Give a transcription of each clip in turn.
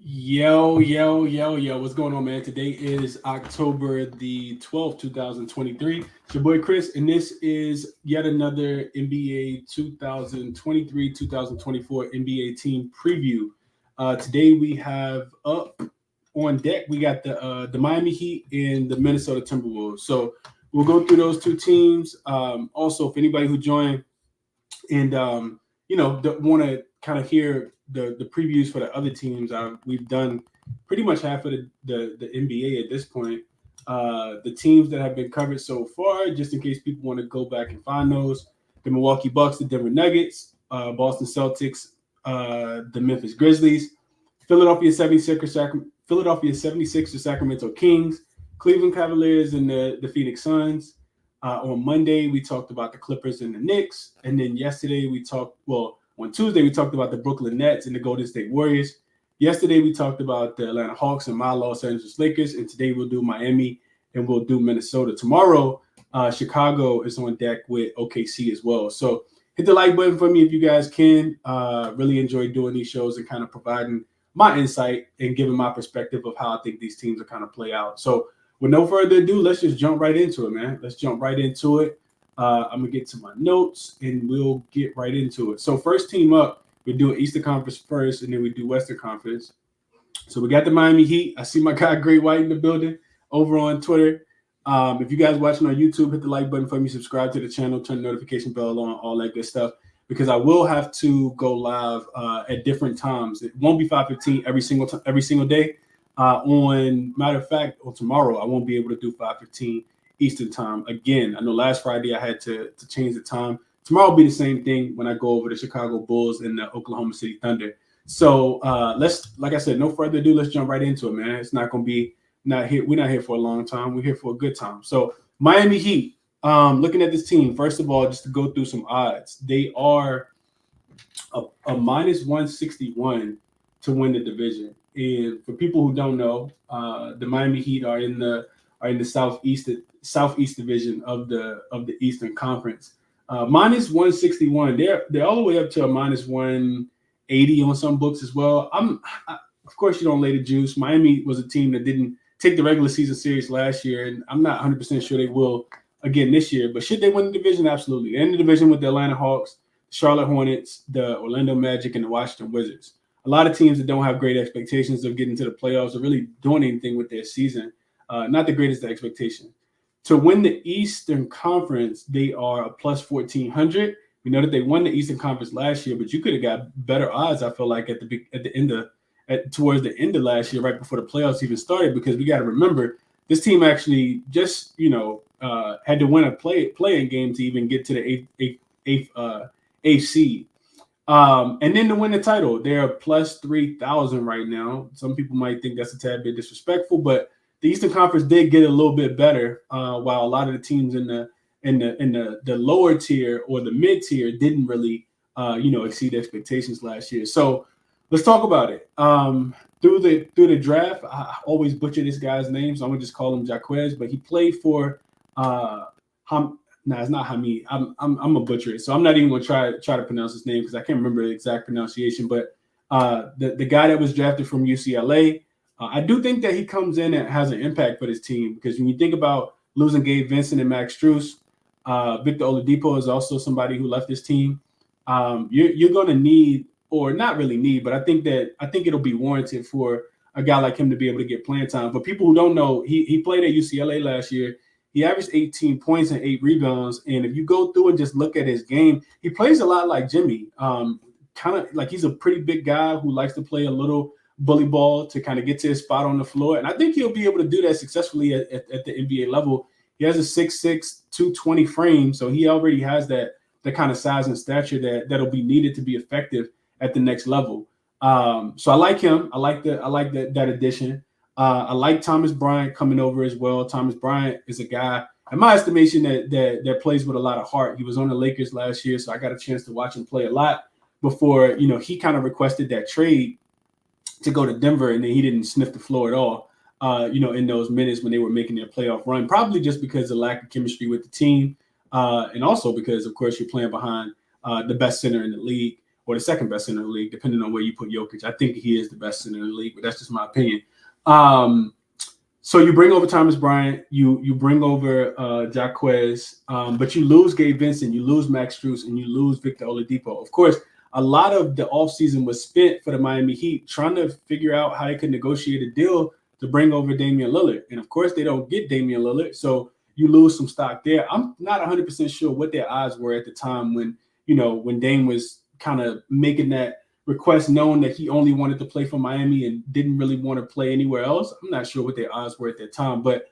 Yo. What's going on, man? Today is October the 12th, 2023. It's your boy Chris, and this is yet another NBA 2023-2024 NBA team preview. Today we have up on deck, we got the Miami Heat and the Minnesota Timberwolves. So we'll go through those two teams. Also, if anybody who joined and want to kind of hear the previews for the other teams, we've done pretty much half of the NBA at this point. The teams that have been covered so far, just in case people want to go back and find those: the Milwaukee Bucks, the Denver Nuggets, Boston Celtics, the Memphis Grizzlies, Philadelphia 76ers, Sacramento Kings, Cleveland Cavaliers, and the Phoenix Suns. On Monday, we talked about the Clippers and the Knicks. And then on Tuesday, we talked about the Brooklyn Nets and the Golden State Warriors. Yesterday, we talked about the Atlanta Hawks and my Los Angeles Lakers. And today, we'll do Miami and we'll do Minnesota. Tomorrow, Chicago is on deck with OKC as well. So hit the like button for me if you guys can. Really enjoy doing these shows and kind of providing my insight and giving my perspective of how I think these teams will kind of play out. So with no further ado, let's just jump right into it, man. Let's jump right into it. I'm going to get to my notes, and we'll get right into it. So first team up, we do Eastern Conference first, and then we do Western Conference. So we got the Miami Heat. I see my guy Great White in the building over on Twitter. If you guys watching on YouTube, hit the like button for me, subscribe to the channel, turn the notification bell on, all that good stuff, because I will have to go live at different times. It won't be 5:15 every single day. Matter of fact, on tomorrow, I won't be able to do 5:15 Eastern time. Again, I know last Friday I had to change the time. Tomorrow will be the same thing when I go over the Chicago Bulls and the Oklahoma City Thunder. So like I said, no further ado, let's jump right into it, man. It's not going to be not here. We're not here for a long time. We're here for a good time. So Miami Heat, looking at this team, first of all, just to go through some odds, they are a minus 161 to win the division. And for people who don't know, the Miami Heat are in the Southeast division of the Eastern Conference. Minus 161. They're all the way up to a minus 180 on some books as well. Of course, you don't lay the juice. Miami was a team that didn't take the regular season serious last year, and I'm not 100% sure they will again this year. But should they win the division? Absolutely. They're in the division with the Atlanta Hawks, Charlotte Hornets, the Orlando Magic, and the Washington Wizards. A lot of teams that don't have great expectations of getting to the playoffs or really doing anything with their season, not the greatest expectation. To win the Eastern Conference, they are a plus 1,400. We know that they won the Eastern Conference last year, but you could have got better odds, I feel like, towards the end of last year, right before the playoffs even started, because we got to remember this team actually just had to win a play-in game to even get to the eighth seed. And then to win the title, they're plus 3,000 right now. Some people might think that's a tad bit disrespectful, but the Eastern Conference did get a little bit better, while a lot of the teams in the lower tier or the mid tier didn't really exceed expectations last year. So let's talk about it. Through the draft, I always butcher this guy's name, so I'm gonna just call him Jaquez. But he played for it's not Hamid. I'm a butcher it, so I'm not even gonna try to pronounce his name because I can't remember the exact pronunciation. But the guy that was drafted from UCLA, I do think that he comes in and has an impact for this team, because when you think about losing Gabe Vincent and Max Strus, Victor Oladipo is also somebody who left this team. You're going to need, or not really need, but I think it'll be warranted for a guy like him to be able to get playing time. For people who don't know, he played at UCLA last year. He averaged 18 points and 8 rebounds. And if you go through and just look at his game, he plays a lot like Jimmy. Kind of like he's a pretty big guy who likes to play a little bully ball to kind of get to his spot on the floor. And I think he'll be able to do that successfully at the NBA level. He has a 6'6", 220 frame, so he already has that kind of size and stature that'll be needed to be effective at the next level. So I like him. I like that addition. I like Thomas Bryant coming over as well. Thomas Bryant is a guy, in my estimation, that plays with a lot of heart. He was on the Lakers last year, so I got a chance to watch him play a lot before, he kind of requested that trade to go to Denver, and then he didn't sniff the floor at all, in those minutes when they were making their playoff run, probably just because of lack of chemistry with the team, and also because, of course, you're playing behind the best center in the league. or the second best center in the league, depending on where you put Jokic. I think he is the best center in the league, but that's just my opinion. So you bring over Thomas Bryant, you bring over Jaquez, but you lose Gabe Vincent, you lose Max Strus, and you lose Victor Oladipo. Of course, a lot of the offseason was spent for the Miami Heat trying to figure out how they could negotiate a deal to bring over Damian Lillard. And of course, they don't get Damian Lillard, so you lose some stock there. I'm not 100% sure what their odds were at the time when Dame was kind of making that request known that he only wanted to play for Miami and didn't really want to play anywhere else. I'm not sure what their odds were at that time, but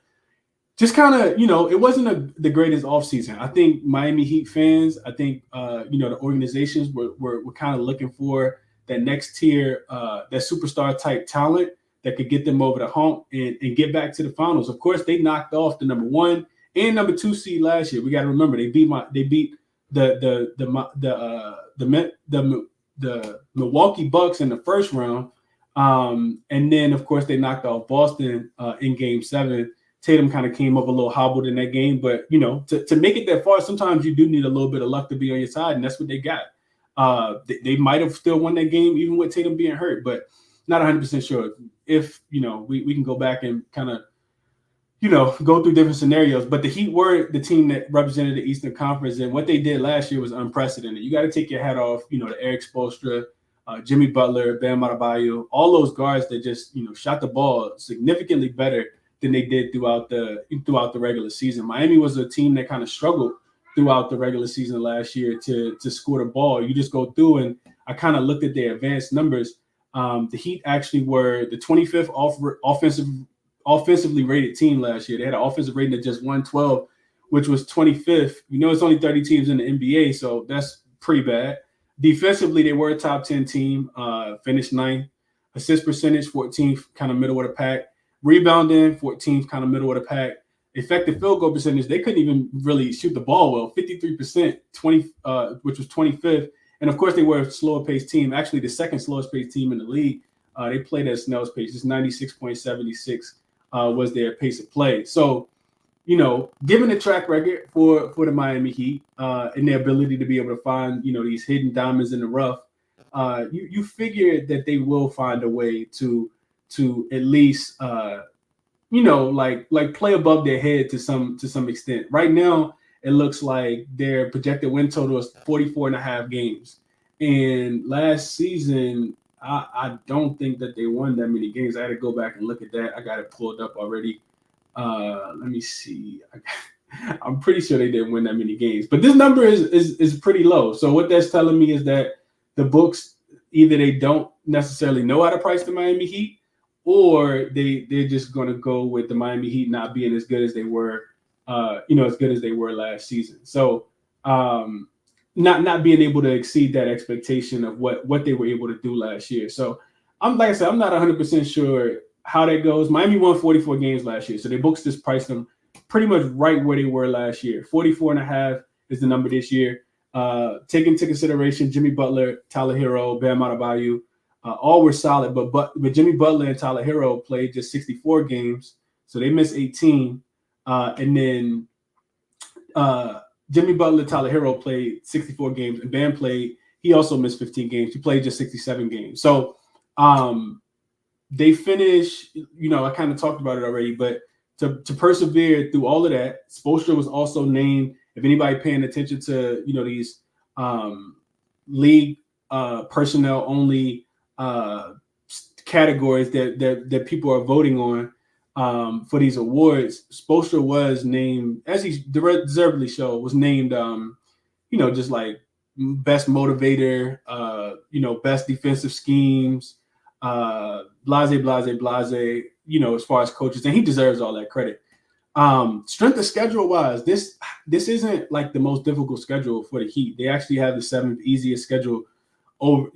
just kind of, it wasn't the greatest offseason. I think Miami Heat fans, I think, the organizations were kind of looking for that next tier, that superstar type talent that could get them over the hump and get back to the finals. Of course, they knocked off the number 1 and number 2 seed last year. We got to remember they beat the Milwaukee Bucks in the first round, and then of course they knocked off Boston in Game 7. Tatum kind of came up a little hobbled in that game, but to make it that far, sometimes you do need a little bit of luck to be on your side, and that's what they got. They might have still won that game even with Tatum being hurt, but not 100% sure. If we can go back and kind of go through different scenarios, but the Heat were the team that represented the Eastern Conference, and what they did last year was unprecedented. You got to take your hat off, to Eric Spoelstra, Jimmy Butler, Bam Adebayo, all those guards that just shot the ball significantly better than they did throughout the regular season. Miami was a team that kind of struggled throughout the regular season last year to score the ball. You just go through, and I kind of looked at their advanced numbers. The Heat actually were the 25th offensively rated team last year. They had an offensive rating of just 112, which was 25th. It's only 30 teams in the NBA, so that's pretty bad. Defensively, they were a top 10 team, finished 9th. Assist percentage, 14th, kind of middle of the pack. Rebounding, 14th, kind of middle of the pack. Effective field goal percentage, they couldn't even really shoot the ball well, 53%, which was 25th. And of course, they were a slower paced team, actually the second slowest paced team in the league. They played at snail's pace. It's 96.76 was their pace of play. So, given the track record for the Miami Heat and their ability to be able to find, these hidden diamonds in the rough, you figure that they will find a way to at least, like play above their head to some extent. Right now, it looks like their projected win total is 44.5 games. And last season, I don't think that they won that many games. I had to go back and look at that. I got it pulled up already. Let me see. I'm pretty sure they didn't win that many games. But this number is pretty low. So what that's telling me is that the books, either they don't necessarily know how to price the Miami Heat, or they're just going to go with the Miami Heat not being as good as they were, as good as they were last season. So not being able to exceed that expectation of what they were able to do last year. So I'm not 100% sure how that goes. Miami won 44 games last year, so they books just priced them pretty much right where they were last year. 44.5 is the number this year. Take into consideration Jimmy Butler, Tyler Hero, Bam Adebayo, all were solid, but Jimmy Butler and Tyler Hero played just 64 games, so they missed 18. And then Jimmy Butler, Tyler Hero played 64 games, and Bam he also missed 15 games. He played just 67 games. So they finished, I kind of talked about it already, but to persevere through all of that, Spoelstra was also named, if anybody paying attention to, these league personnel only categories that people are voting on for these awards, Spoelstra was named, as he deservedly showed, was named, just like best motivator, best defensive schemes, blase, as far as coaches, and he deserves all that credit. Strength of schedule wise, this isn't like the most difficult schedule for the Heat. They actually have the 7th easiest schedule over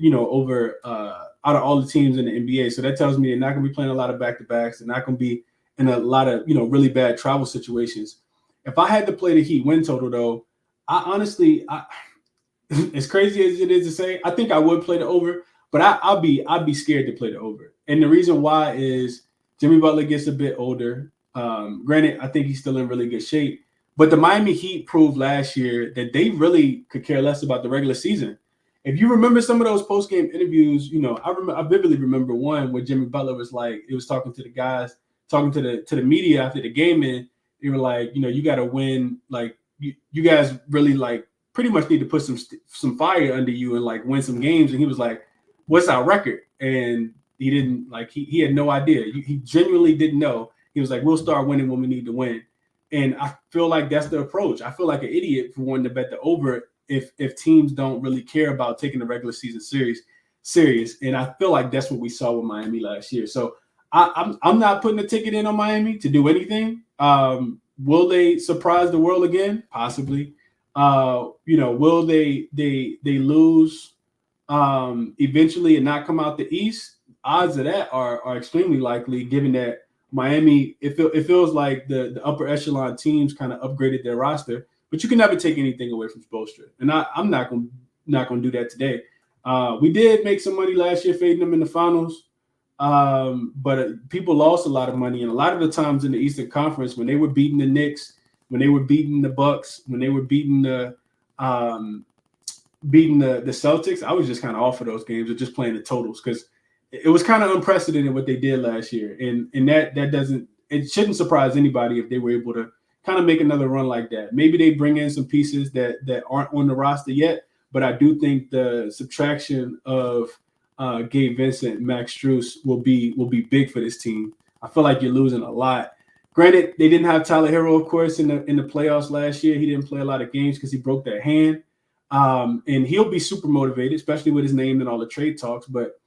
out of all the teams in the NBA. So that tells me they're not going to be playing a lot of back-to-backs. They're not going to be in a lot of, really bad travel situations. If I had to play the Heat win total, though, I honestly, as crazy as it is to say, I think I would play the over, but I'd be scared to play the over. And the reason why is Jimmy Butler gets a bit older. Granted, I think he's still in really good shape, but the Miami Heat proved last year that they really could care less about the regular season. if you remember some of those post game interviews, I vividly remember one where Jimmy Butler was like, it was talking to the guys, talking to the media after the game, and they were like, you got to win, like you guys really like pretty much need to put some fire under you and like win some games. And he was like, what's our record? And he didn't like he had no idea. He genuinely didn't know. He was like, we'll start winning when we need to win. And I feel like that's the approach. I feel like an idiot for wanting to bet the over if teams don't really care about taking the regular season serious. And I feel like that's what we saw with Miami last year. So I'm not putting a ticket in on Miami to do anything. Will they surprise the world again? Possibly. Will they lose eventually and not come out the East? Odds of that are extremely likely, given that Miami, it feels like the upper echelon teams kind of upgraded their roster, but you can never take anything away from Spoelstra. And I'm not gonna do that today. We did make some money last year fading them in the finals, but people lost a lot of money, and a lot of the times in the Eastern Conference when they were beating the Knicks, when they were beating the Bucks, when they were beating the Celtics, I was just kind of off of those games or just playing the totals because it was kind of unprecedented what they did last year, and that it shouldn't surprise anybody if they were able to kind of make another run like that. Maybe they bring in some pieces that aren't on the roster yet, but I do think the subtraction of Gabe Vincent, Max Strus will be big for this team. I feel like you're losing a lot. Granted, they didn't have Tyler Hero, of course, in the playoffs last year. He didn't play a lot of games because he broke that hand, and he'll be super motivated, especially with his name and all the trade talks. But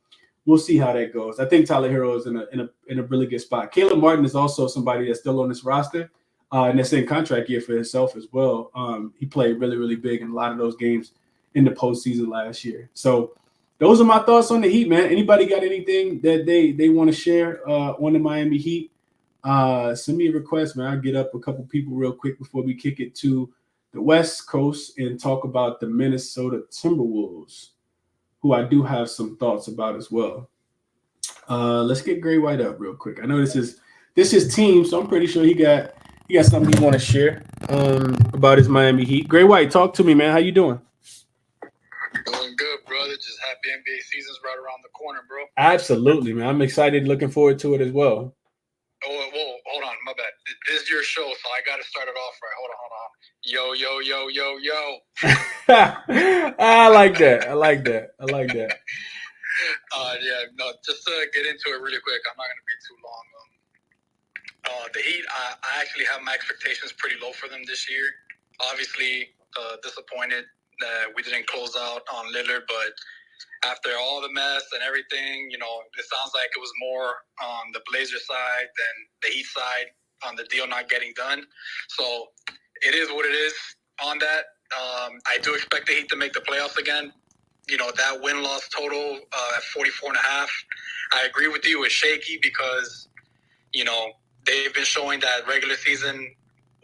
we'll see how that goes. I think Tyler Hero is in a really good spot. Caleb Martin is also somebody that's still on this roster, and that's in contract year for himself as well. He played really, really big in a lot of those games in the postseason last year. So those are my thoughts on the Heat, man. Anybody got anything that they want to share on the Miami Heat? Send me a request, man. I'll get up a couple people real quick before we kick it to the West Coast and talk about the Minnesota Timberwolves, who I do have some thoughts about as well. Let's get Gray White up real quick. I know this is team, so I'm pretty sure he got something he want to share about his Miami Heat. Gray White, talk to me, man. How you doing? Doing good, brother. Just happy NBA season's right around the corner, bro. Absolutely, man. I'm excited, looking forward to it as well. Oh, whoa, hold on, my bad. This is your show, so I got to start it off right. Hold on. Yo, yo, yo, yo, yo. I like that. Yeah, no, just to get into it really quick, I'm not going to be too long. The Heat, I actually have my expectations pretty low for them this year. Obviously, disappointed that we didn't close out on Lillard, but after all the mess and everything, it sounds like it was more on the Blazers side than the Heat side on the deal not getting done. So it is what it is on that. I do expect the Heat to make the playoffs again. That win-loss total at 44.5. I agree with you, it's shaky because, they've been showing that regular season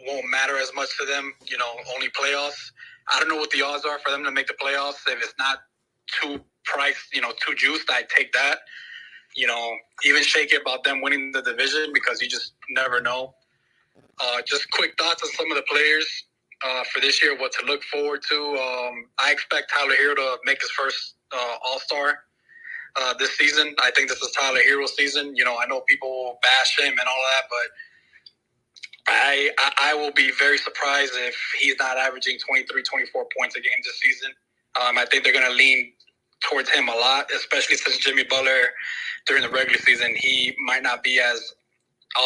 won't matter as much to them, only playoffs. I don't know what the odds are for them to make the playoffs. If it's not too priced, too juiced, I'd take that. Even shaky about them winning the division because you just never know. Just quick thoughts on some of the players for this year, what to look forward to. I expect Tyler Hero to make his first All-Star this season. I think this is Tyler Hero's season. I know people bash him and all that, but I will be very surprised if he's not averaging 23, 24 points a game this season. I think they're going to lean towards him a lot, especially since Jimmy Butler during the regular season, he might not be as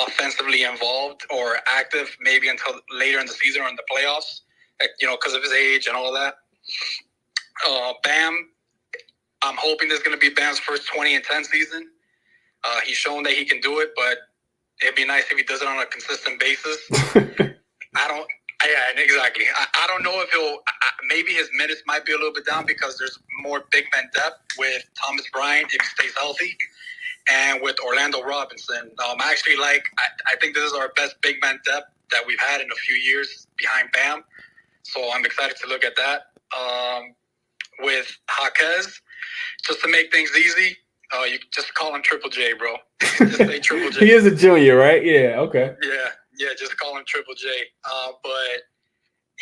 offensively involved or active maybe until later in the season or in the playoffs, because of his age and all of that. Bam, I'm hoping this is going to be Bam's first 20-10 season. He's shown that he can do it, but it'd be nice if he does it on a consistent basis. Exactly. I don't know if maybe his minutes might be a little bit down because there's more big man depth with Thomas Bryant if he stays healthy and with Orlando Robinson. I think this is our best big man depth that we've had in a few years behind Bam. So I'm excited to look at that. With Jaquez, just to make things easy, you just call him Triple J, bro. Just say Triple J. He is a junior, right? Yeah, okay. Yeah, just call him Triple J. But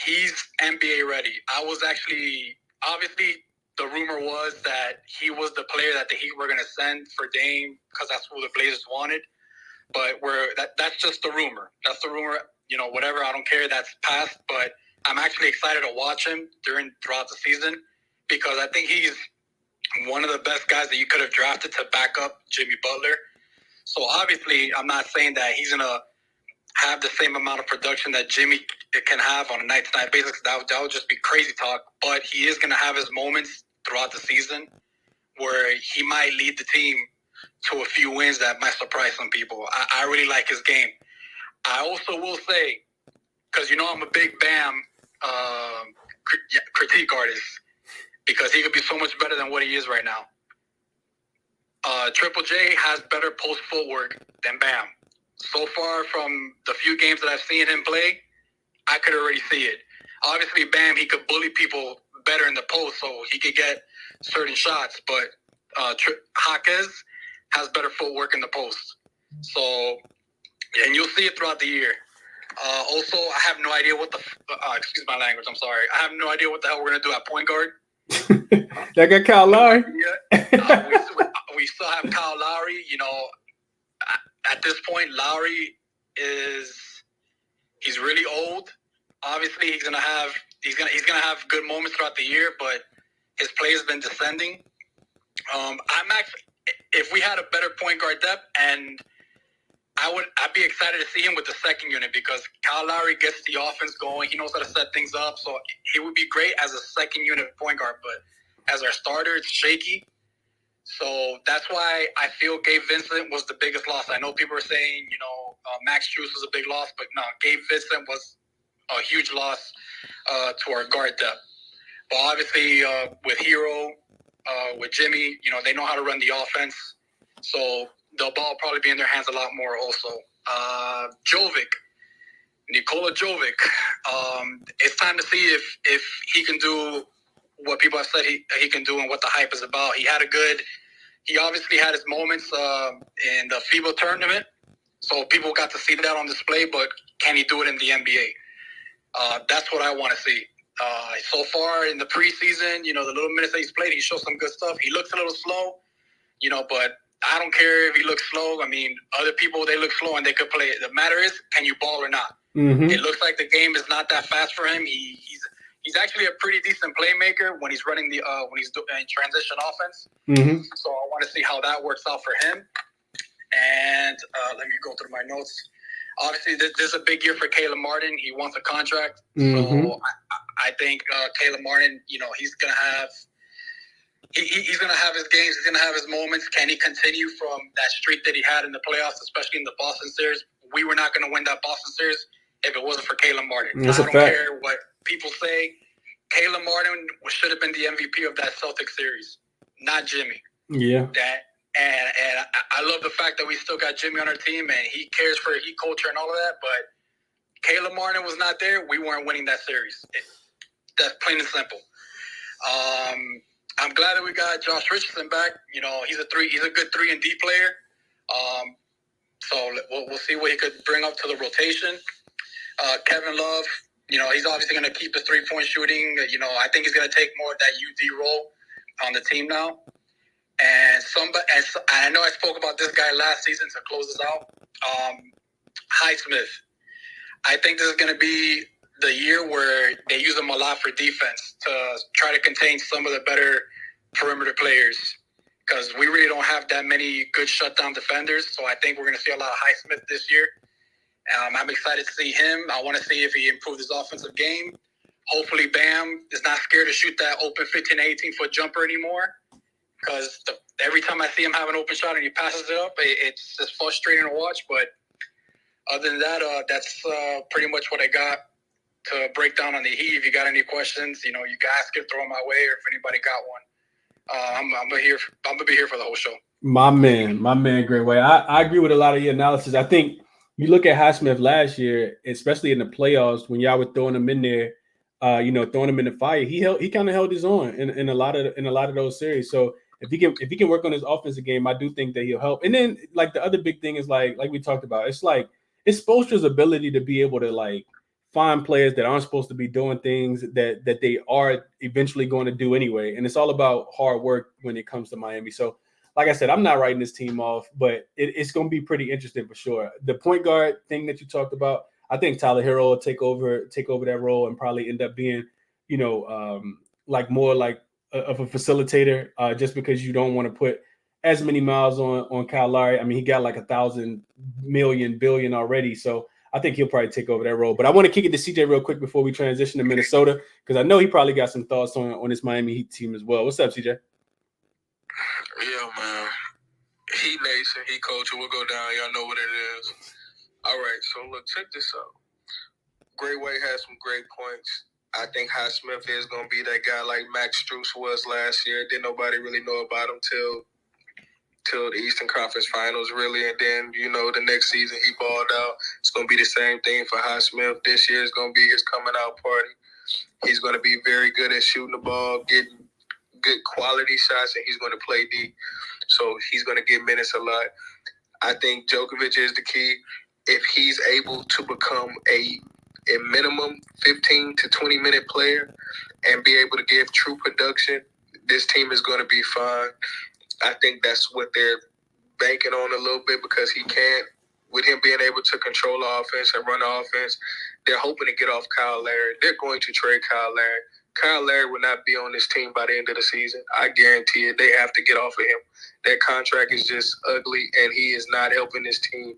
he's NBA ready. I was actually, obviously, the rumor was that he was the player that the Heat were going to send for Dame because that's who the Blazers wanted. But that's just the rumor. That's the rumor. Whatever. I don't care. That's past. But I'm actually excited to watch him throughout the season because I think he's one of the best guys that you could have drafted to back up Jimmy Butler. So obviously, I'm not saying that he's going to have the same amount of production that Jimmy can have on a night-to-night basis. That would just be crazy talk. But he is going to have his moments throughout the season where he might lead the team to a few wins that might surprise some people. I really like his game. I also will say, because I'm a big Bam critique artist, because he could be so much better than what he is right now. Triple J has better post footwork than Bam. So far from the few games that I've seen him play, I could already see it. Obviously, Bam, he could bully people better in the post, so he could get certain shots. But Jaquez has better footwork in the post. So, and you'll see it throughout the year. Also, I have no idea what excuse my language, I'm sorry. I have no idea what the hell we're going to do at point guard. That got Kyle Lowry. We still have Kyle Lowry. At this point, Lowry he's really old. Obviously, he's gonna have good moments throughout the year, but his play has been descending. If we had a better point guard depth, and I'd be excited to see him with the second unit because Kyle Lowry gets the offense going. He knows how to set things up, so he would be great as a second unit point guard. But as our starter, it's shaky. So that's why I feel Gabe Vincent was the biggest loss. I know people are saying, Max Strus was a big loss, but no, Gabe Vincent was a huge loss to our guard depth. But obviously, with Hero, with Jimmy, they know how to run the offense. So the ball will probably be in their hands a lot more also. Nikola Jovic. It's time to see if he can do what people have said he can do and what the hype is about. He obviously had his moments in the FIBA tournament, so people got to see that on display, but can he do it in the NBA? That's what I want to see. So far in the preseason, the little minutes that he's played, he showed some good stuff. He looks a little slow, but I don't care if he looks slow. I mean, other people, they look slow and they could play. The matter is, can you ball or not? Mm-hmm. It looks like the game is not that fast for him. He's actually a pretty decent playmaker when he's running when he's doing transition offense. Mm-hmm. So I want to see how that works out for him. And let me go through my notes. Obviously, this is a big year for Caleb Martin. He wants a contract. Mm-hmm. So I think Caleb Martin, he's gonna have he's gonna have his games. He's gonna have his moments. Can he continue from that streak that he had in the playoffs, especially in the Boston series? We were not gonna win that Boston series if it wasn't for Caleb Martin. I don't care what people say. Caleb Martin should have been the MVP of that Celtics series, not Jimmy. Yeah. And I love the fact that we still got Jimmy on our team and he cares for Heat culture and all of that. But Caleb Martin was not there. We weren't winning that series. That's plain and simple. I'm glad that we got Josh Richardson back. He's a good 3-and-D player. So we'll see what he could bring up to the rotation. Kevin Love, he's obviously going to keep his 3-point shooting. I think he's going to take more of that UD role on the team now. And I know I spoke about this guy last season to close this out. Highsmith. I think this is going to be the year where they use him a lot for defense to try to contain some of the better perimeter players because we really don't have that many good shutdown defenders. So I think we're going to see a lot of Highsmith this year. I'm excited to see him. I want to see if he improved his offensive game. Hopefully Bam is not scared to shoot that open 15 to 18-foot jumper anymore because every time I see him have an open shot and he passes it up, it's just frustrating to watch. But other than that, that's pretty much what I got to break down on the Heat. If you got any questions, you guys can throw them my way, or if anybody got one, I'm gonna be here for the whole show. My man, great way. I agree with a lot of your analysis. I think you look at Highsmith last year, especially in the playoffs when y'all were throwing him in there, throwing him in the fire. He kind of held his own in a lot of those series. So if he can work on his offensive game, I do think that he'll help. And then like the other big thing is like we talked about, it's Spoelstra's ability to be able to like find players that aren't supposed to be doing things that they are eventually going to do anyway. And it's all about hard work when it comes to Miami. So, like I said, I'm not writing this team off, but it's going to be pretty interesting for sure. The point guard thing that you talked about, I think Tyler Hero will take over that role and probably end up being, like more like of a facilitator, just because you don't want to put as many miles on Kyle Lowry. I mean, he got like 1,000,000,000,000,000,000 already, so I think he'll probably take over that role. But I want to kick it to CJ real quick before we transition to Minnesota, because I know he probably got some thoughts on this Miami Heat team as well. What's up, CJ? Yeah, man. Heat Nation, Heat culture. We'll go down. Y'all know what it is. All right, so look, check this out. Great Way has some great points. I think Highsmith is going to be that guy like Max Strus was last year. Didn't nobody really know about him till the Eastern Conference Finals, really. And then, the next season he balled out. It's going to be the same thing for Highsmith. This year is going to be his coming out party. He's going to be very good at shooting the ball, getting good quality shots, and he's going to play D. So he's going to get minutes a lot. I think Djokovic is the key. If he's able to become a minimum 15 to 20-minute player and be able to give true production, this team is going to be fine. I think that's what they're banking on a little bit, because he can't, with him being able to control the offense and run the offense, they're hoping to get off Kyle Lowry. They're going to trade Kyle Lowry. Kyle Lowry will not be on this team by the end of the season. I guarantee it. They have to get off of him. That contract is just ugly, and he is not helping this team.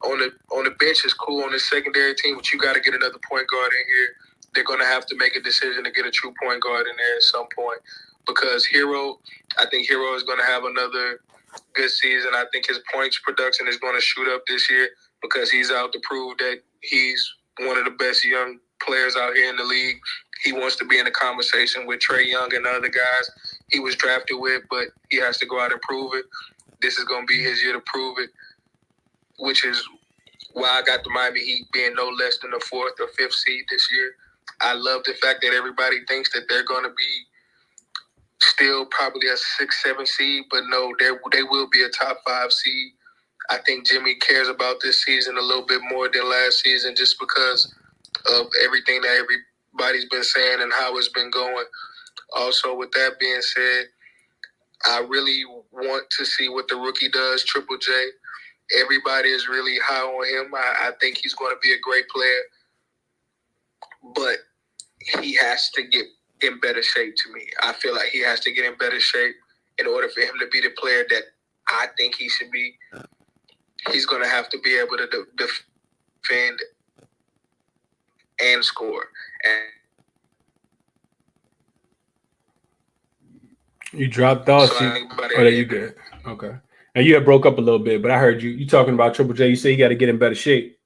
On the bench is cool on the secondary team, but you got to get another point guard in here. They're going to have to make a decision to get a true point guard in there at some point, because I think Hero is going to have another good season. I think his points production is going to shoot up this year, because he's out to prove that he's one of the best young players out here in the league. He wants to be in a conversation with Trae Young and the other guys he was drafted with, but he has to go out and prove it. This is going to be his year to prove it, which is why I got the Miami Heat being no less than the 4th or 5th seed this year. I love the fact that everybody thinks that they're going to be still probably a 6, 7 seed, but no, they will be a top 5 seed. I think Jimmy cares about this season a little bit more than last season, just because of everything that everybody's been saying and how it's been going. Also, with that being said, I really want to see what the rookie does, Triple J. Everybody is really high on him. I think he's going to be a great player, but he has to get in better shape to me. I feel like he has to get in better shape in order for him to be the player that I think he should be. He's going to have to be able to defend and score. You dropped off. So there you good. Okay. Now you had broke up a little bit, but I heard you talking about Triple J. You say you got to get in better shape.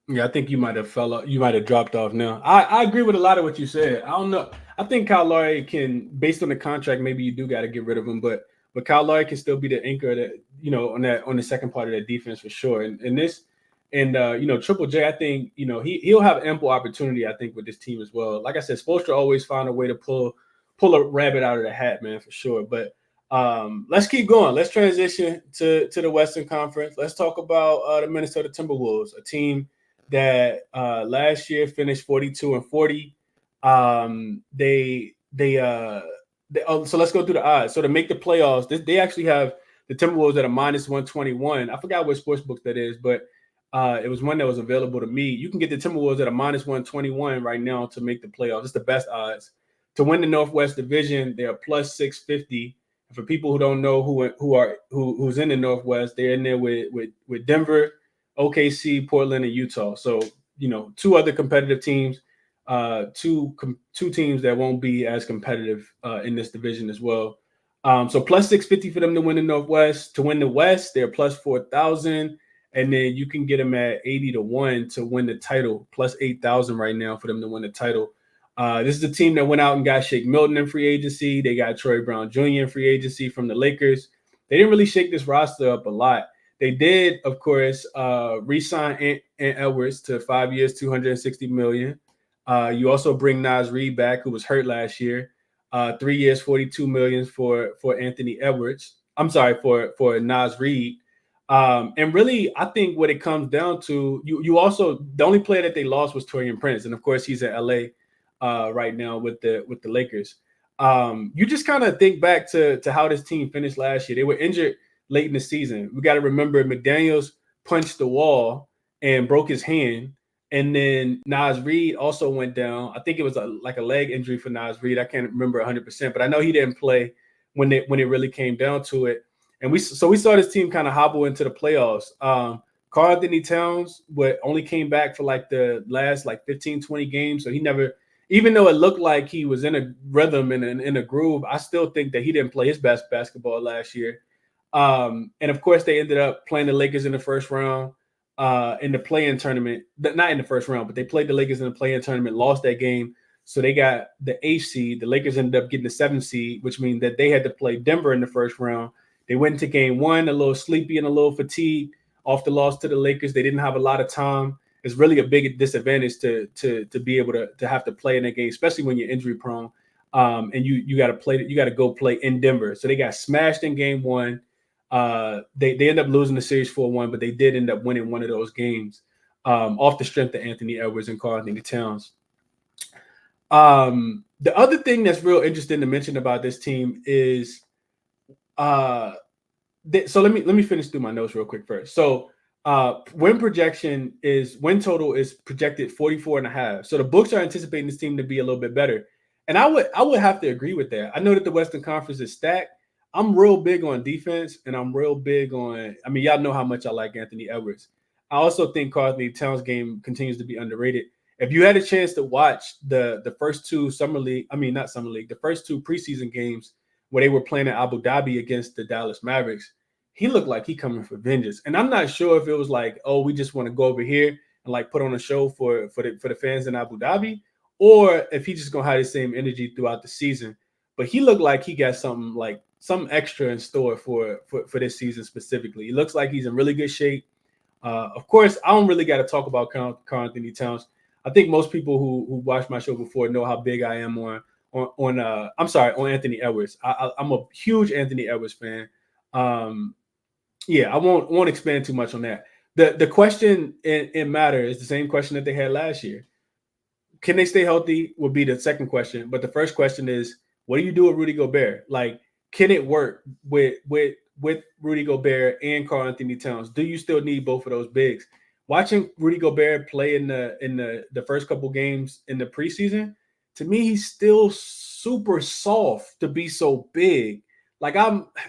Yeah, I think you might have dropped off now. I agree with a lot of what you said. I don't know. I think Kyle Lowry can, based on the contract, maybe you do got to get rid of him, but Kyle Lowry can still be the anchor that on the second part of that defense for sure. And Triple J, I think he'll have ample opportunity, I think, with this team as well. Like I said, Spoelstra always find a way to pull a rabbit out of the hat, man, for sure. But let's keep going. Let's transition to the Western Conference. Let's talk about the Minnesota Timberwolves, a team that last year finished 42-40. So let's go through the odds. So to make the playoffs, they actually have the Timberwolves at a -121. I forgot what sportsbook that is, but it was one that was available to me. You can get the Timberwolves at a -121 right now to make the playoffs. It's the best odds. To win the Northwest Division, they're +650. And for people who don't know who's in the Northwest, they're in there with Denver, OKC, Portland, and Utah. So, two other competitive teams, two teams that won't be as competitive in this division as well. So +650 for them to win the Northwest. To win the West, they're +4,000. And then you can get them at 80-1 to win the title, +8,000 right now for them to win the title. This is a team that went out and got Shake Milton in free agency. They got Troy Brown Jr. in free agency from the Lakers. They didn't really shake this roster up a lot. They did, of course, re-sign Ant Edwards to 5 years, $260 million. You also bring Naz Reid back, who was hurt last year. 3 years, $42 million for Anthony Edwards. I'm sorry, for Naz Reid. And really, I think what it comes down to, you also, the only player that they lost was Torian Prince, and of course he's in LA right now with the Lakers. You just kind of think back to how this team finished last year. They were injured late in the season. We got to remember McDaniels punched the wall and broke his hand, and then Nas Reed also went down. I think it was like a leg injury for Nas Reed. I can't remember 100%, but I know he didn't play when it really came down to it. And we saw this team kind of hobble into the playoffs. Karl Anthony Towns only came back for like the last 15, 20 games. So he never, even though it looked like he was in a rhythm and in a groove, I still think that he didn't play his best basketball last year. And of course, they ended up playing the Lakers in the first round in the play-in tournament. Not in the first round, but they played the Lakers in the play-in tournament, lost that game. So they got the 8th seed. The Lakers ended up getting the 7th seed, which means that they had to play Denver in the first round. They went into game one a little sleepy and a little fatigued off the loss to the Lakers. They didn't have a lot of time. It's really a big disadvantage to be able to have to play in that game, especially when you're injury prone. And you got to play. You got to go play in Denver. So they got smashed in game one. They end up losing the series 4-1, but they did end up winning one of those games off the strength of Anthony Edwards and Karl Anthony Towns. The other thing that's real interesting to mention about this team is so let me finish through my notes real quick first. So win total is projected 44.5. So the books are anticipating this team to be a little bit better. And I would have to agree with that. I know that the Western Conference is stacked. I'm real big on defense, and I'm real big on, I mean, y'all know how much I like Anthony Edwards. I also think Karl Anthony Towns' game continues to be underrated. If you had a chance to watch the first two the first two preseason games where they were playing in Abu Dhabi against the Dallas Mavericks, he looked like he coming for vengeance. And I'm not sure if it was like, oh, we just want to go over here and like put on a show for the fans in Abu Dhabi, or if he just gonna have the same energy throughout the season. But he looked like he got something extra in store for this season specifically. He looks like he's in really good shape. Of course, I don't really got to talk about Karl Anthony Towns. I think most people who watched my show before know how big I am on Anthony Edwards. I'm a huge Anthony Edwards fan. I won't expand too much on that. The question in matter is the same question that they had last year. Can they stay healthy would be the second question. But the first question is, what do you do with Rudy Gobert? Like, can it work with Rudy Gobert and Karl Anthony Towns? Do you still need both of those bigs? Watching Rudy Gobert play in the first couple games in the preseason, to me, he's still super soft to be so big. Like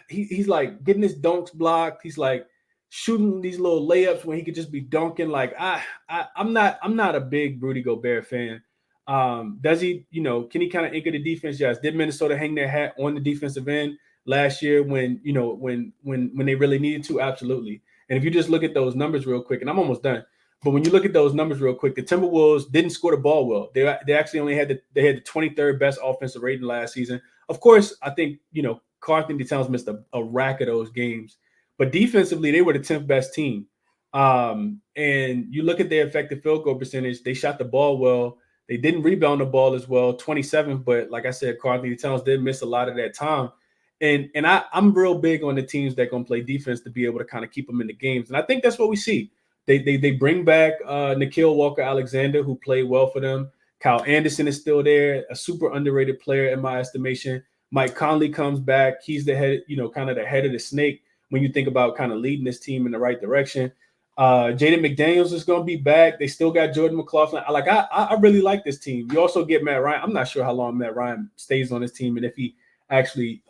he's like getting his dunks blocked. He's like shooting these little layups when he could just be dunking. Like I'm not a big Rudy Gobert fan. Does he, can he kind of anchor the defense? Yes. Did Minnesota hang their hat on the defensive end last year when they really needed to? Absolutely. And if you just look at those numbers real quick, and I'm almost done, but when you look at those numbers real quick, the Timberwolves didn't score the ball well. They actually only had the 23rd best offensive rating last season. Of course, I think, Karl Anthony Towns missed a rack of those games, but defensively, they were the 10th best team. And you look at their effective field goal percentage, they shot the ball well. They didn't rebound the ball as well, 27th, but like I said, Karl Anthony Towns did miss a lot of that time. And I'm real big on the teams that are going to play defense to be able to kind of keep them in the games. And I think that's what we see. They bring back Nickeil Walker-Alexander, who played well for them. Kyle Anderson is still there, a super underrated player in my estimation. Mike Conley comes back. He's the head, kind of the head of the snake when you think about kind of leading this team in the right direction. Jaden McDaniels is going to be back. They still got Jordan McLaughlin. I really like this team. You also get Matt Ryan. I'm not sure how long Matt Ryan stays on this team and if he actually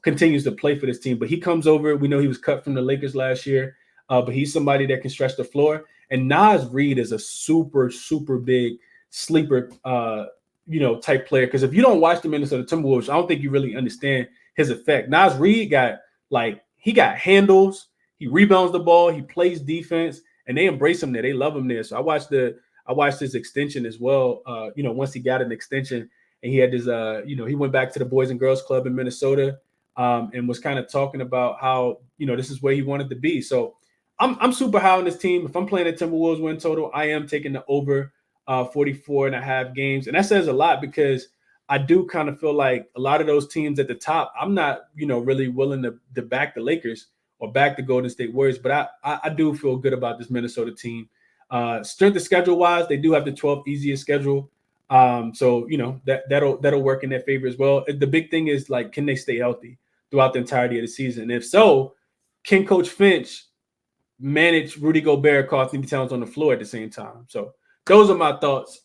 continues to play for this team. But he comes over. We know he was cut from the Lakers last year. But he's somebody that can stretch the floor. And Nas Reed is a super, super big sleeper, type player. Because if you don't watch the Minnesota Timberwolves, I don't think you really understand his effect. Nas Reed got handles. He rebounds the ball. He plays defense, and they embrace him there. They love him there. So I watched his extension as well. Once he got an extension, and he had his, he went back to the Boys and Girls Club in Minnesota, and was kind of talking about how this is where he wanted to be. So I'm super high on this team. If I'm playing a Timberwolves win total, I am taking the over 44.5 games. And that says a lot because I do kind of feel like a lot of those teams at the top, I'm not, really willing to back the Lakers or back the Golden State Warriors. But I do feel good about this Minnesota team. Strength of schedule wise, they do have the 12th easiest schedule. So that'll work in their favor as well. The big thing is like, can they stay healthy throughout the entirety of the season? If so, can Coach Finch manage Rudy Gobert, Karl Anthony Towns on the floor at the same time? So those are my thoughts.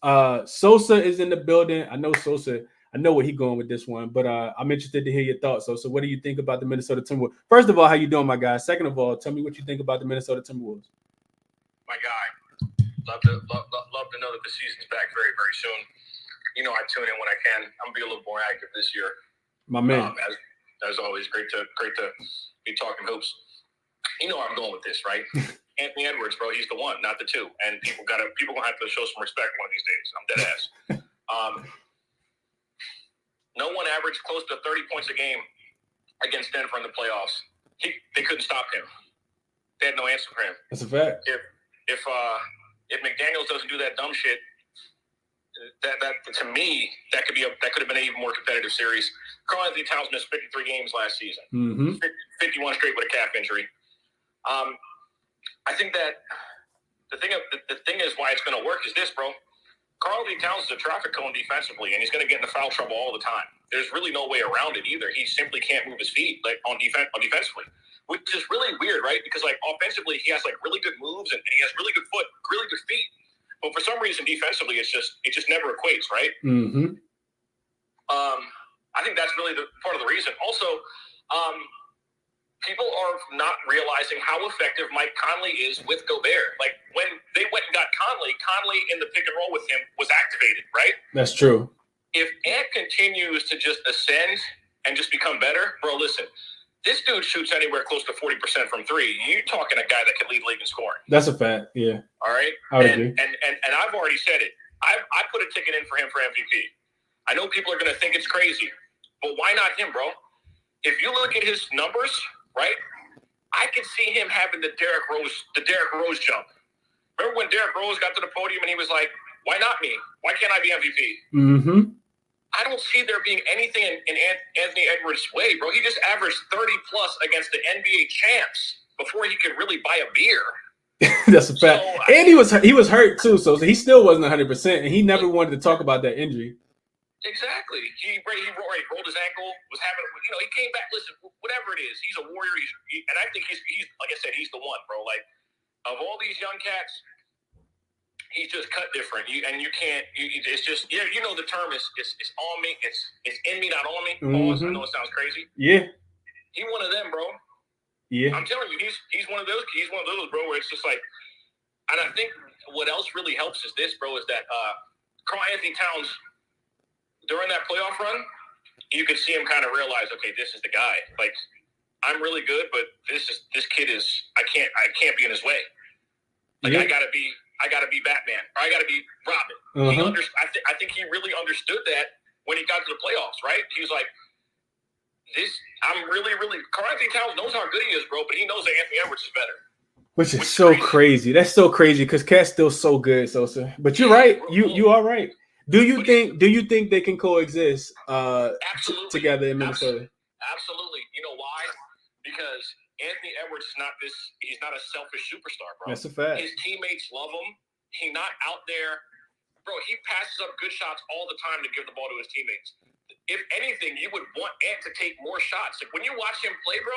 Sosa is in the building. I know Sosa. I know where he's going with this one, but I'm interested to hear your thoughts. So what do you think about the Minnesota Timberwolves? First of all, how you doing, my guy? Second of all, tell me what you think about the Minnesota Timberwolves. My guy, love to know that the season's back very, very soon. You know, I tune in when I can. I'm gonna be a little more active this year. My man, as always, great to be talking hoops. You know where I'm going with this, right? Anthony Edwards, bro, he's the one, not the two. And people gonna have to show some respect one of these days. I'm dead ass. No one averaged close to 30 points a game against Denver in the playoffs. They couldn't stop him. They had no answer for him. That's a fact. If McDaniels doesn't do that dumb shit, that to me that could have been an even more competitive series. Karl Anthony Towns missed 53 games last season, 51 straight with a calf injury. I think that the thing is why it's going to work is this, bro. Karl Anthony Towns is a traffic cone defensively, and he's going to get into foul trouble all the time. There's really no way around it either. He simply can't move his feet like defensively, which is really weird, right? Because like offensively, he has like really good moves and he has really good foot, really good feet. But for some reason, defensively, it just never equates, right? Mm-hmm. I think that's really part of the reason. Also, people are not realizing how effective Mike Conley is with Gobert. Like when they went and got Conley in the pick and roll with him was activated, right? That's true. If Ant continues to just ascend and just become better, bro, listen. This dude shoots anywhere close to 40% from three. You're talking a guy that could lead the league in scoring. That's a fact, yeah. All right? I would agree. And I've already said it. I put a ticket in for him for MVP. I know people are going to think it's crazy, but why not him, bro? If you look at his numbers, right, I could see him having the Derrick Rose jump. Remember when Derrick Rose got to the podium and he was like, why not me? Why can't I be MVP? Mm-hmm. I don't see there being anything in Anthony Edwards' way, bro. He just averaged 30-plus against the NBA champs before he could really buy a beer. That's a fact. So, and he was hurt too, so he still wasn't 100%, and he never wanted to talk about that injury. Exactly. He rolled his ankle, was having, he came back. Listen, whatever it is, he's a warrior. And I think he's like I said, he's the one, bro. Like, of all these young cats, he's just cut different. It's just, the term is it's on me. It's in me, not on me. Mm-hmm. I know it sounds crazy. Yeah. He one of them, bro. Yeah. I'm telling you, he's one of those. He's one of those, bro, where it's just like, and I think what else really helps is this, bro, is that Karl Anthony Towns, during that playoff run, you could see him kind of realize, okay, this is the guy. Like, I'm really good, but this kid is, I can't be in his way. Like, I gotta be Batman, or I gotta be Robin. Uh-huh. I think he really understood that when he got to the playoffs, right? He was like, I'm really, really, Karl Anthony Towns knows how good he is, bro, but he knows that Anthony Edwards is better. Which is so crazy. That's so crazy because Cat's still so good, Sosa. But you're right. You are right. Do you think they can coexist together in Minnesota? Absolutely. You know why? Because Anthony Edwards he's not a selfish superstar, bro. That's a fact. His teammates love him. He's not out there. Bro, he passes up good shots all the time to give the ball to his teammates. If anything, you would want Ant to take more shots. Like when you watch him play, bro,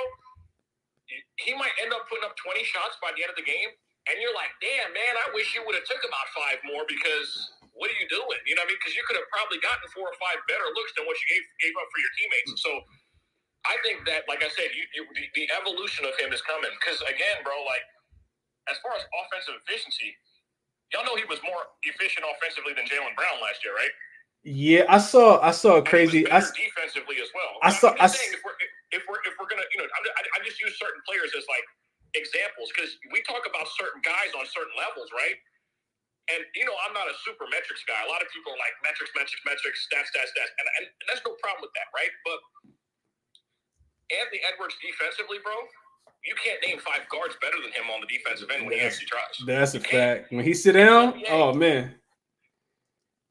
he might end up putting up 20 shots by the end of the game, and you're like, damn, man, I wish you would have took about 5 more because what are you doing? You know what I mean? Because you could have probably gotten 4 or 5 better looks than what you gave up for your teammates. So I think that, like I said, the evolution of him is coming. Because, again, bro, like, as far as offensive efficiency, y'all know he was more efficient offensively than Jaylen Brown last year, right? Yeah, I saw a crazy. Defensively as well. I'm saying if we're gonna, I just use certain players as like examples because we talk about certain guys on certain levels, right? And I'm not a super metrics guy. A lot of people are like metrics, stats, and that's no problem with that, right? But Anthony Edwards defensively, bro, you can't name 5 guards better than him on the defensive end when he actually tries. That's a fact. When he sit down, oh man.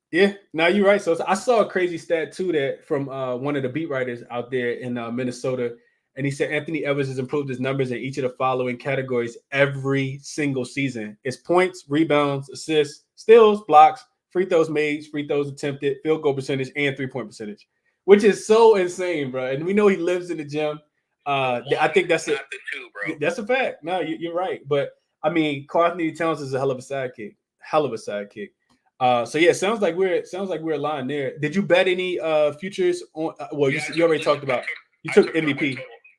Yeah, now you're right. So I saw a crazy stat too that from one of the beat writers out there in Minnesota, And he said Anthony Edwards has improved his numbers in each of the following categories every single season. It's points, rebounds, assists, steals, blocks, free throws made, free throws attempted, field goal percentage, and three-point percentage, which is so insane, bro. And we know he lives in the gym. I think that's not the two, bro. That's a fact. No, you're right. But, I mean, Karl-Anthony Towns is a hell of a sidekick. So yeah, it sounds like we're aligned there. Did you bet any futures on? You already talked about. You took MVP.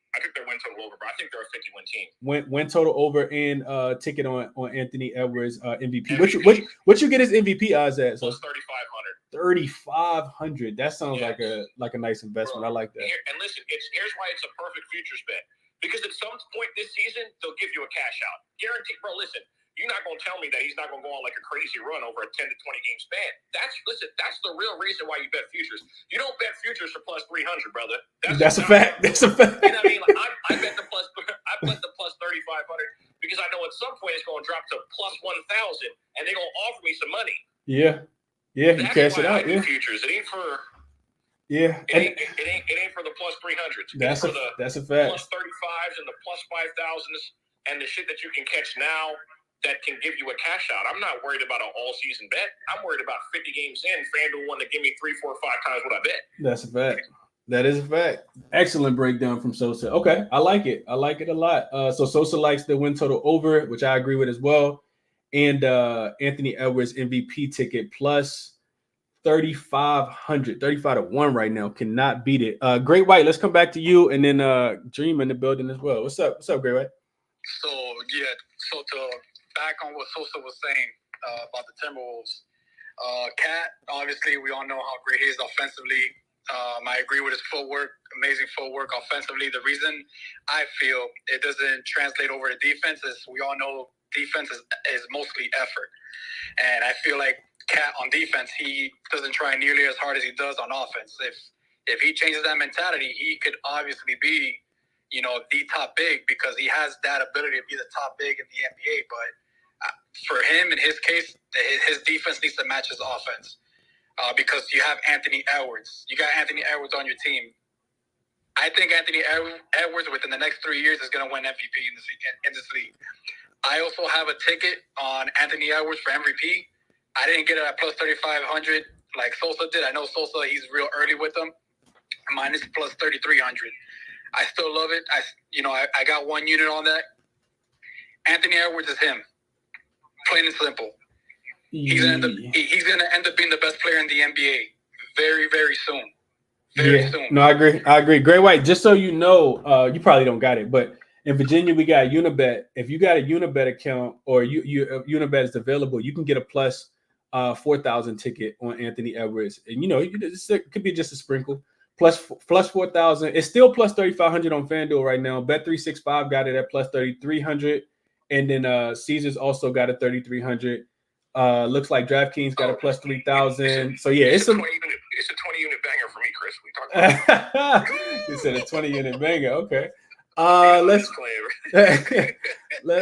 I took their win total over, but I think they're a 50-win team. Win total over and ticket on Anthony Edwards MVP. What you get his MVP odds at? So plus 3,500. 3,500. That sounds like a nice investment. Bro, I like that. And listen, here's why it's a perfect futures bet. Because at some point this season, they'll give you a cash out. Guaranteed, bro, listen. You're not going to tell me that he's not going to go on like a crazy run over a 10 to 20 game span. That's the real reason why you bet futures. You don't bet futures for plus 300, brother. That's a fact. That's a fact. You know what I mean? Like, I bet the plus 3,500 because I know at some point it's going to drop to plus 1,000 and they're going to offer me some money. Yeah, you cash it out. Yeah, futures. It ain't for. Yeah, it ain't for the plus 300s. That's a fact. Plus 35s and the plus 5,000s and the shit that you can catch now. That can give you a cash out. I'm not worried about an all-season bet. I'm worried about 50 games in. FanDuel want to give me 3, 4, 5 times what I bet. That's a fact. That is a fact. Excellent breakdown from Sosa. Okay, I like it. I like it a lot. So Sosa likes the win total over, which I agree with as well. And Anthony Edwards MVP ticket plus 3,500, 35 to 1 right now. Cannot beat it. Great White, let's come back to you, and then Dream in the building as well. What's up, Great White? So to back on what Sosa was saying about the Timberwolves. Cat, obviously, we all know how great he is offensively. I agree with his footwork, amazing footwork offensively. The reason I feel it doesn't translate over to defense is we all know defense is mostly effort. And I feel like Cat on defense, he doesn't try nearly as hard as he does on offense. If he changes that mentality, he could obviously be, the top big because he has that ability to be the top big in the NBA. But for him, in his case, his defense needs to match his offense because you have Anthony Edwards. You got Anthony Edwards on your team. I think Anthony Edwards within the next 3 years is going to win MVP in this league. I also have a ticket on Anthony Edwards for MVP. I didn't get it at plus 3,500 like Sosa did. I know Sosa, he's real early with them. Mine is plus 3,300. I still love it. I got one unit on that. Anthony Edwards is him. Plain and simple. He's gonna end up being the best player in the NBA very, very soon. Very soon. No, I agree. Great White, just so you know, you probably don't got it, but in Virginia we got Unibet. If you got a Unibet account or Unibet is available, you can get a plus 4,000 ticket on Anthony Edwards, and it could be just a sprinkle. Plus 4,000. It's still plus 3,500 on FanDuel right now. Bet365 got it at plus 3,300. And then Caesars also got a 3,300. Looks like DraftKings got a plus 3,000. So yeah, it's a 20-unit banger for me, Chris. We talked about you said a 20-unit banger. Okay.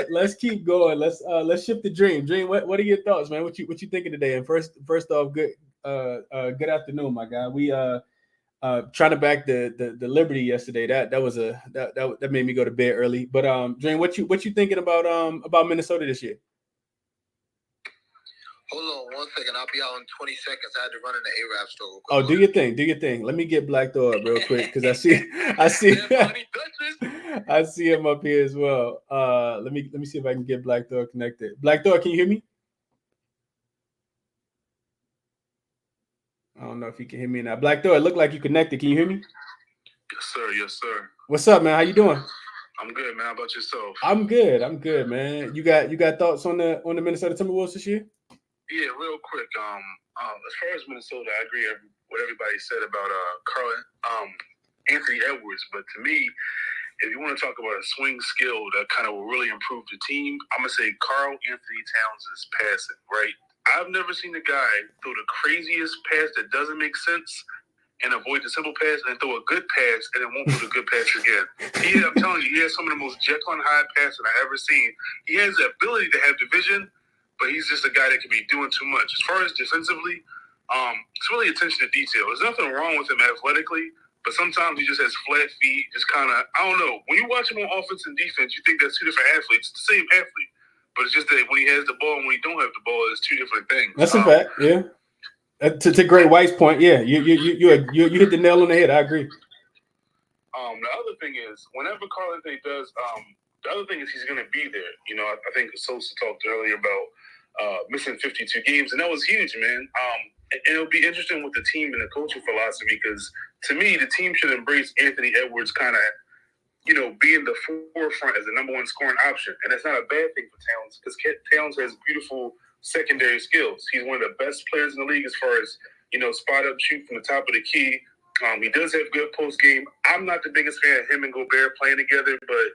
Let's keep going. Let's shift the Dream. Dream, what are your thoughts, man? What you thinking today? And first off, good afternoon, my guy. We trying to back the Liberty yesterday. That made me go to bed early. But Dream, what you thinking about Minnesota this year? Hold on 1 second. I'll be out in 20 seconds. I had to run in the A-Rap store. Oh, do your thing. Let me get Black Thor up real quick because I see him up here as well. Let me see if I can get Black Thor connected. Black Thor, can you hear me? I don't know if you can hear me now. Black Thor, it looked like you connected. Can you hear me? Yes, sir. What's up, man? How you doing? I'm good, man. How about yourself? I'm good, man. You got thoughts on the Minnesota Timberwolves this year? Yeah, real quick. As far as Minnesota, I agree with what everybody said about Anthony Edwards. But to me, if you want to talk about a swing skill that kind of will really improve the team, I'm gonna say Karl-Anthony Towns is passing, right? I've never seen a guy throw the craziest pass that doesn't make sense and avoid the simple pass and throw a good pass and then won't throw the good pass again. I'm telling you, he has some of the most Jekyll and Hyde passes I've ever seen. He has the ability to have division, but he's just a guy that can be doing too much. As far as defensively, it's really attention to detail. There's nothing wrong with him athletically, but sometimes he just has flat feet. Just kind of, I don't know. When you watch him on offense and defense, you think that's two different athletes. It's the same athlete, but it's just that when he has the ball and when he don't have the ball, it's two different things. That's a fact. Yeah. To Great White's point, yeah, you hit the nail on the head. I agree. The other thing is, whenever Karl Anthony does, the other thing is he's going to be there. You know, I think Sosa talked earlier about missing 52 games, and that was huge, man. And it'll be interesting with the team and the coaching philosophy because, to me, the team should embrace Anthony Edwards kind of, you know, being the forefront as the number one scoring option. And that's not a bad thing for Towns because Towns has beautiful secondary skills. He's one of the best players in the league as far as, you know, spot up, shoot from the top of the key. He does have good post game. I'm not the biggest fan of him and Gobert playing together, but,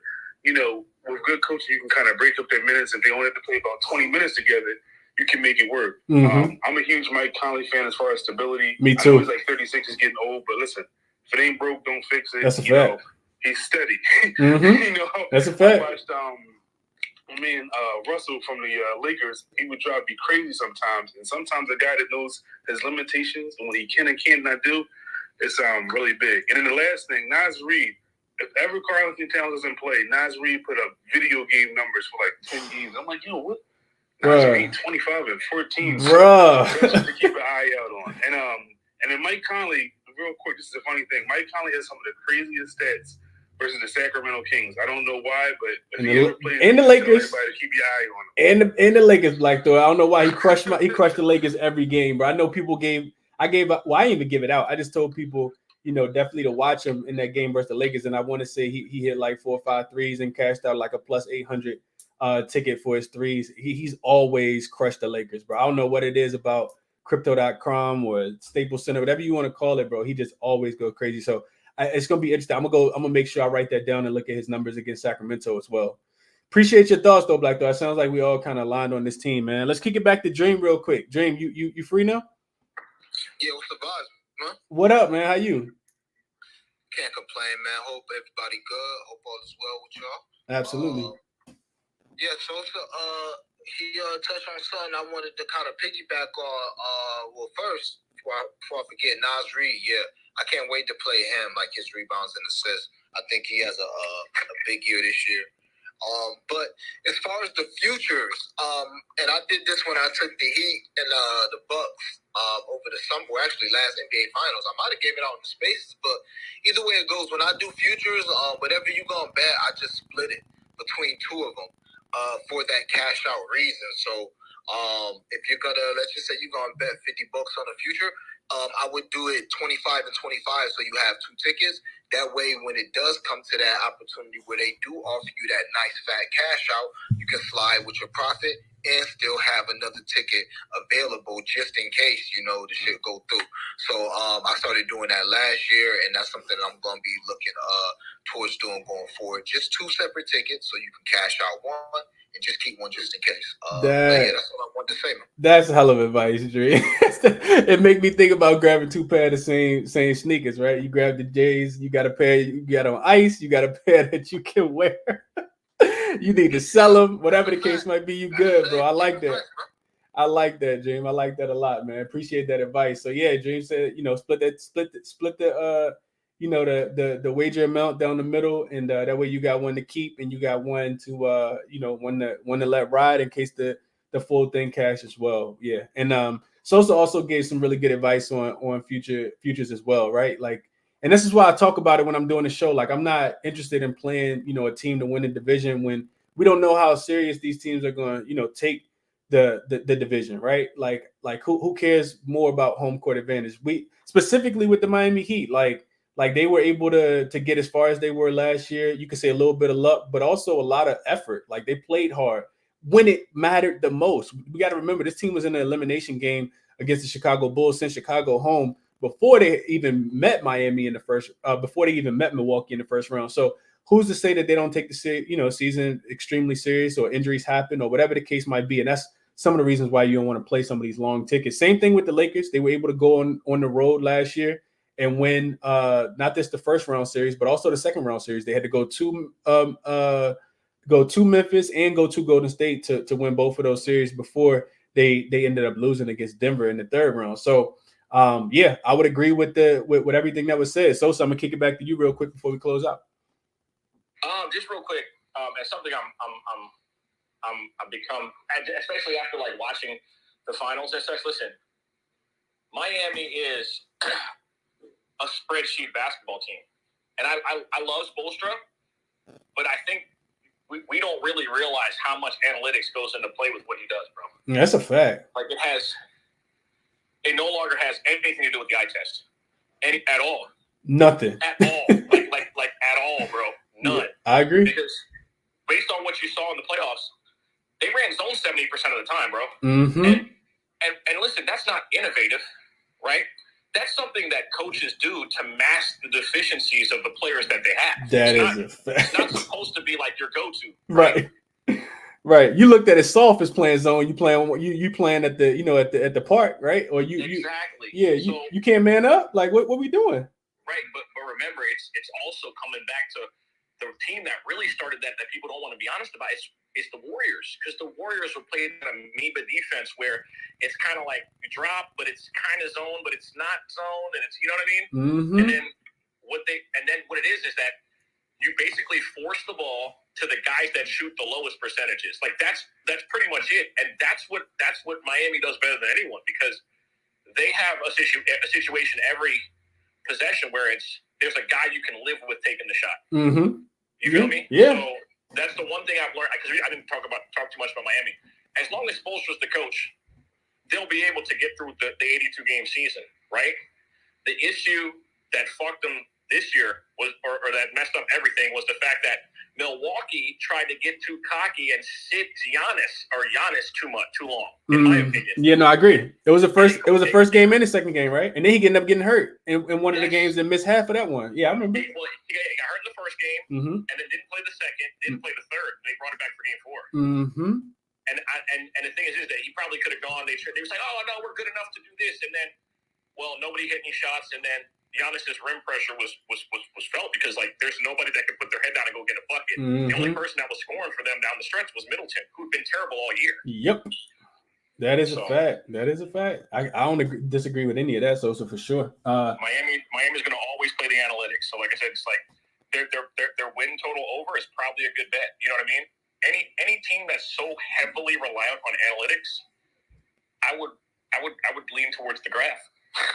you know, with good coaching, you can kind of break up their minutes. If they only have to play about 20 minutes together, you can make it work. Mm-hmm. I'm a huge Mike Conley fan as far as stability. Me too. I know he's like 36, he's getting old, but listen, if it ain't broke, don't fix it. That's a fact. Know, he's steady. Mm-hmm. You know, that's a fact. I watched Russell from the Lakers. He would drive me crazy sometimes, and sometimes a guy that knows his limitations and what he can and cannot do, it's really big. And then the last thing, Naz Reid. If ever Karl Anthony Towns doesn't play, Naz Reid put up video game numbers for like 10 games. I'm like, yo, what? Naz Reid 25 and 14. Bruh. So that's just to keep an eye out on. And then Mike Conley, real quick, this is a funny thing. Mike Conley has some of the craziest stats versus the Sacramento Kings. I don't know why, but if he ever plays and the Lakers, to keep your eye on him. And the Lakers, like though, I don't know why he crushed the Lakers every game, bro. I know people I didn't even give it out. I just told people, you know, definitely to watch him in that game versus the Lakers. And I want to say he hit like 4 or 5 threes and cashed out like a plus 800 ticket for his threes. He's always crushed the Lakers, bro. I don't know what it is about crypto.com or Staples Center, whatever you want to call it, bro. He just always goes crazy. So it's going to be interesting. I'm going to make sure I write that down and look at his numbers against Sacramento as well. Appreciate your thoughts though, Black Thought. It sounds like we all kind of aligned on this team, man. Let's kick it back to Dream real quick. Dream, you free now? Yeah, what's the vibes, man? What up, man? How you? Can't complain, man. Hope everybody good. Hope all is well with y'all. Absolutely. Yeah, so he touched on something I wanted to kind of piggyback on. Well, first, before I forget, Naz Reid, yeah, I can't wait to play him, like his rebounds and assists. I think he has a big year this year. But as far as the futures, and I did this when I took the Heat and the Bucks over the summer, well, actually last NBA Finals. I might have gave it out in the spaces, but either way it goes, when I do futures, whatever you gonna bet, I just split it between two of them for that cash out reason. So if you're gonna, let's just say you're gonna bet $50 on the future, I would do it 25 and 25, so you have 2 tickets. That way, when it does come to that opportunity where they do offer you that nice fat cash out, you can slide with your profit and still have another ticket available just in case, you know, the shit go through. So I started doing that last year, and that's something I'm going to be looking towards doing going forward. Just 2 separate tickets so you can cash out one and just keep one just in case. Yeah, that's all I wanted to say, man. That's hell of advice, Dre. It make me think about grabbing 2 pair of the same sneakers, right? You grab the J's, you got a pair you got on ice, you got a pair that you can wear. You need to sell them, whatever the case might be. You good, bro. I like that. I like that, Dream. I like that a lot, man. Appreciate that advice. So yeah, Dream said, you know, split the you know, the wager amount down the middle, and that way you got one to keep and you got one to you know, one to let ride in case the full thing cash as well. Yeah. And Sosa also gave some really good advice on futures as well, right? Like, and this is why I talk about it when I'm doing the show. Like, I'm not interested in playing, you know, a team to win the division when we don't know how serious these teams are going to, you know, take the division, right? Like who cares more about home court advantage? We specifically with the Miami Heat, like they were able to get as far as they were last year. You could say a little bit of luck, but also a lot of effort. Like, they played hard when it mattered the most. We got to remember this team was in an elimination game against the Chicago Bulls, sent Chicago home before they even met Miami in the first, before they even met Milwaukee in the first round. So who's to say that they don't take the season extremely serious, or injuries happen, or whatever the case might be? And that's some of the reasons why you don't want to play some of these long tickets. Same thing with the Lakers. They were able to go on the road last year and win not just the first round series, but also the second round series. They had to go to Memphis and go to Golden State to win both of those series before they ended up losing against Denver in the third round. So Yeah, I would agree with everything that was said. So I'm gonna kick it back to you real quick before we close out. Just real quick, and something I've become, especially after like watching the finals and such. Listen, Miami is a spreadsheet basketball team, and I love Spoelstra, but I think we don't really realize how much analytics goes into play with what he does, bro. That's a fact. Like it no longer has anything to do with the eye test, at all. Nothing. At all. like at all, bro. None. Yeah, I agree. Because based on what you saw in the playoffs, they ran zone 70% of the time, bro. Mm-hmm. And listen, that's not innovative, right? That's something that coaches do to mask the deficiencies of the players that they have. A fact. It's not supposed to be like your go-to. Right. Right. You looked at it soft as playing zone. You playing at the at the park, right? Or exactly. You can't man up. Like what we doing? Right, but remember, it's also coming back to the team that really started that people don't want to be honest about. It's the Warriors, because the Warriors were playing an amoeba defense where it's kind of like you drop, but it's kind of zone, but it's not zone, and it's, you know what I mean? Mm-hmm. And then what it is that you basically force the ball to the guys that shoot the lowest percentages. Like that's pretty much it, and that's what Miami does better than anyone, because they have a situation every possession where there's a guy you can live with taking the shot. Mm-hmm. You feel me? Yeah. So that's the one thing I've learned, because I didn't talk too much about Miami. As long as Spoelstra's the coach, they'll be able to get through the 82-game season, right? The issue that fucked them this year was, or that messed up everything, was the fact that Milwaukee tried to get too cocky and sit Giannis too long, in my opinion. Yeah, no, I agree. It was the first game and the second game, right? And then he ended up getting hurt in one of the games and missed half of that one. Yeah, I remember. Well, he got hurt in the first game, and then didn't play the second, didn't play the third. They brought it back for game 4. Mm-hmm. And the thing is that he probably could have gone. They was like, oh no, we're good enough to do this, and then, well, nobody hit any shots, and then Giannis's rim pressure was felt, because like there's nobody that could put their head down and go get a bucket. Mm-hmm. The only person that was scoring for them down the stretch was Middleton, who'd been terrible all year. Yep, that is a fact. That is a fact. I don't disagree with any of that, so for sure. Miami's going to always play the analytics. So like I said, it's like their win total over is probably a good bet. You know what I mean? Any team that's so heavily reliant on analytics, I would lean towards the graph.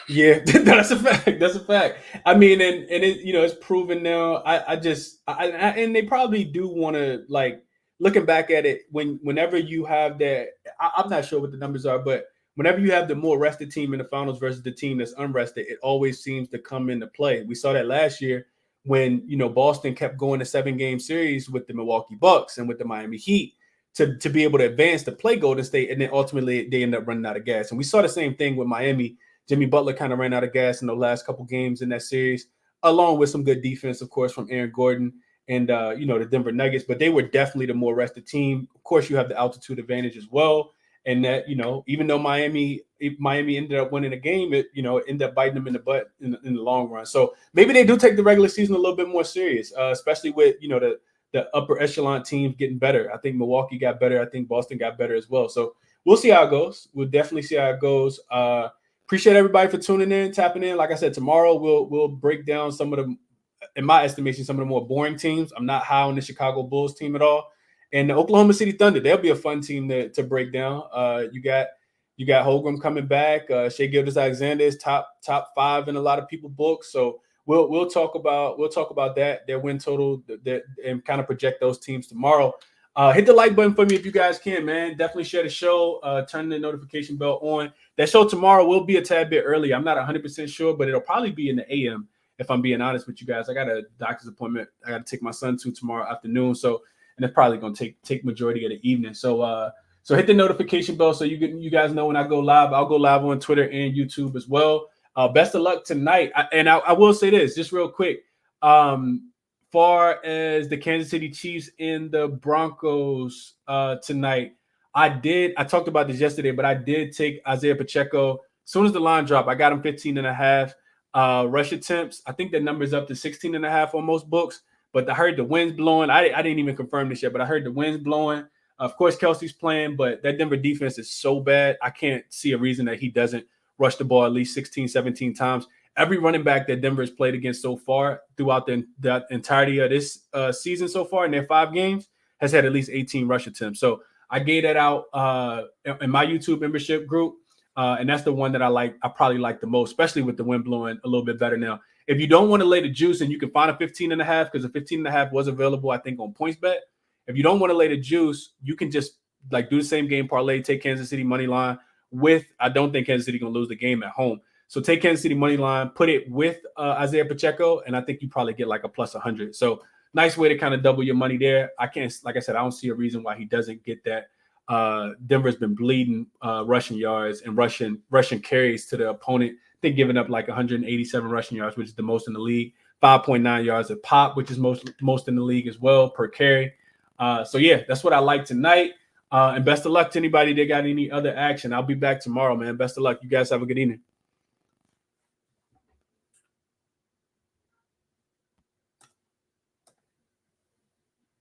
Yeah, that's a fact. That's a fact. I mean, and it, it's proven now. And they probably do want to, like, looking back at it, whenever you have that, I'm not sure what the numbers are, but whenever you have the more rested team in the finals versus the team that's unrested, it always seems to come into play. We saw that last year when, Boston kept going to 7-game series with the Milwaukee Bucks and with the Miami Heat to be able to advance to play Golden State, and then ultimately they end up running out of gas. And we saw the same thing with Miami. Jimmy Butler kind of ran out of gas in the last couple games in that series, along with some good defense, of course, from Aaron Gordon and, the Denver Nuggets. But they were definitely the more rested team. Of course, you have the altitude advantage as well. And that, even though Miami ended up winning the game, it ended up biting them in the butt in the long run. So maybe they do take the regular season a little bit more serious, especially with, the upper echelon teams getting better. I think Milwaukee got better. I think Boston got better as well. So we'll see how it goes. We'll definitely see how it goes. Appreciate everybody for tuning in, tapping in. Like I said, tomorrow we'll break down some of the, in my estimation, some of the more boring teams. I'm not high on the Chicago Bulls team at all. And the Oklahoma City Thunder, they'll be a fun team to break down. You got Holmgren coming back. Shai Gilgeous-Alexander is top 5 in a lot of people's books. So we'll talk about that, their win total, and kind of project those teams tomorrow. Hit the like button for me if you guys can, man. Definitely share the show. Turn the notification bell on. That show tomorrow will be a tad bit early. I'm not 100% sure, but it'll probably be in the AM, if I'm being honest with you guys. I got a doctor's appointment I got to take my son to tomorrow afternoon. So, and it's probably going to take majority of the evening. So hit the notification bell so you guys know when I go live. I'll go live on Twitter and YouTube as well. Best of luck tonight. I will say this just real quick. Far as the Kansas City Chiefs and the Broncos tonight, I talked about this yesterday, but I did take Isaiah Pacheco. As soon as the line dropped, I got him 15.5 rush attempts. I think the number's up to 16.5 on most books, but I heard the wind's blowing. I didn't even confirm this yet, but I heard the wind's blowing. Of course, Kelsey's playing, but that Denver defense is so bad. I can't see a reason that he doesn't rush the ball at least 16, 17 times. Every running back that Denver has played against so far throughout the entirety of this season so far in their 5 games has had at least 18 rush attempts. So I gave that out in my YouTube membership group. And that's the one that I probably like the most, especially with the wind blowing a little bit better now. If you don't want to lay the juice and you can find a 15.5, because a 15.5 was available, I think, on PointsBet. If you don't want to lay the juice, you can just like do the same game parlay, take Kansas City money line with, I don't think Kansas City going to lose the game at home. So take Kansas City money line, put it with Isaiah Pacheco, and I think you probably get like a plus 100. So nice way to kind of double your money there. I can't, like I said, I don't see a reason why he doesn't get that. Denver's been bleeding rushing yards and rushing carries to the opponent. I think giving up like 187 rushing yards, which is the most in the league. 5.9 yards a pop, which is most in the league as well per carry. So yeah, that's what I like tonight. And best of luck to anybody that got any other action. I'll be back tomorrow, man. Best of luck. You guys have a good evening.